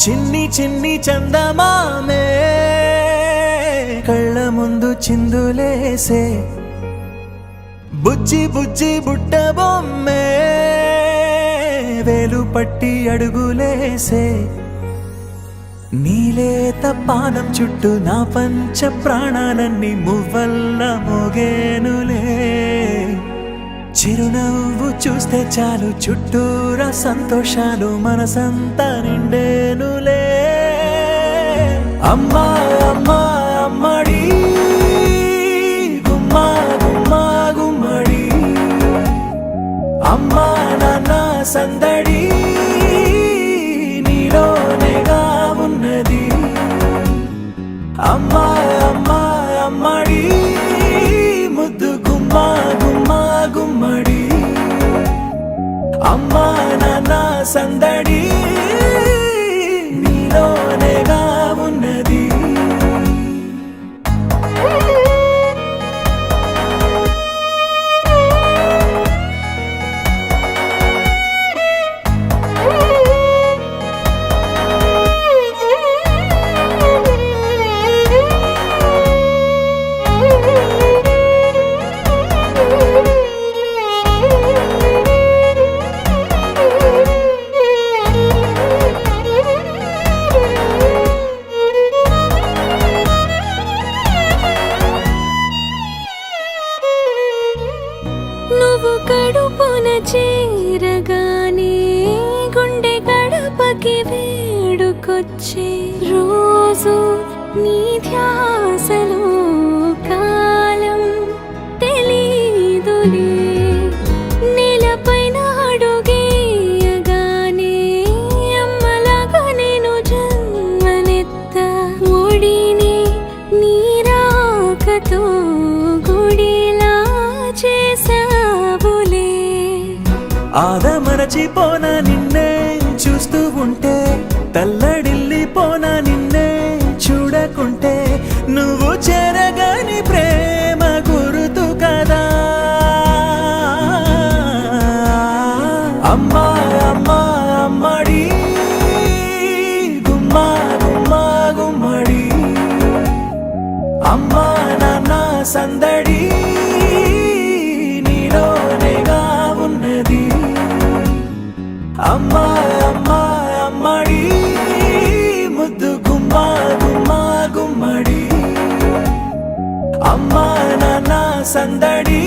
చిన్ని చిన్ని చందమామే కళ్ళ ముందు చిందులేసే బుజ్జి బుజ్జి బుట్ట బొమ్మే వేలు పట్టి అడుగులేసే నీలేత పానం చుట్టూ నా పంచ ప్రాణాలన్నీ మువ్వల్ల మోగేనులే చిరునవ్వు చూస్తే చాలు చుట్టూరా సంతోషాలు మనసంతా నిండేనులే అమ్మా అమ్మా అమ్మడి గుమ్మా గుమ్మా గుమ్మడి అమ్మా నాన్న సందడి నీలోనేగా ఉన్నది అమ్మా అమ్మా అమ్మడి ముద్దు గుమ్మా గుమ్మా గుమ్మడి అమ్మా నాన్న సందడి నీలోనేగా ఉన్నది నువ్వు కడుపున చేరగానే గుండె గడపకి వేడుకొచ్చే రోజు నీ ధ్యాసలో కాలం తెలీదులే నేలపైన అడుగేయగానే అమ్మలాగా నేను జన్మనెత్త ఒడిని నీ రాకతో గుడిలా చేసావులే ఆదమరచిపోనా నిన్నే చూస్తూ ఉంటే తల్లడిల్లిపోనా నిన్నే చూడకుంటే నువ్వు చెరగని ప్రేమ గురుతు కదా అమ్మా అమ్మా అమ్మడి గుమ్మా గుమ్మా గుమ్మడి అమ్మా నాన్న సందడి నీలోనేగా ఉన్నది అమ్మా అమ్మా అమ్మడి ముద్దు గుమ్మా గుమ్మా గుమ్మడి అమ్మా నాన్న సందడి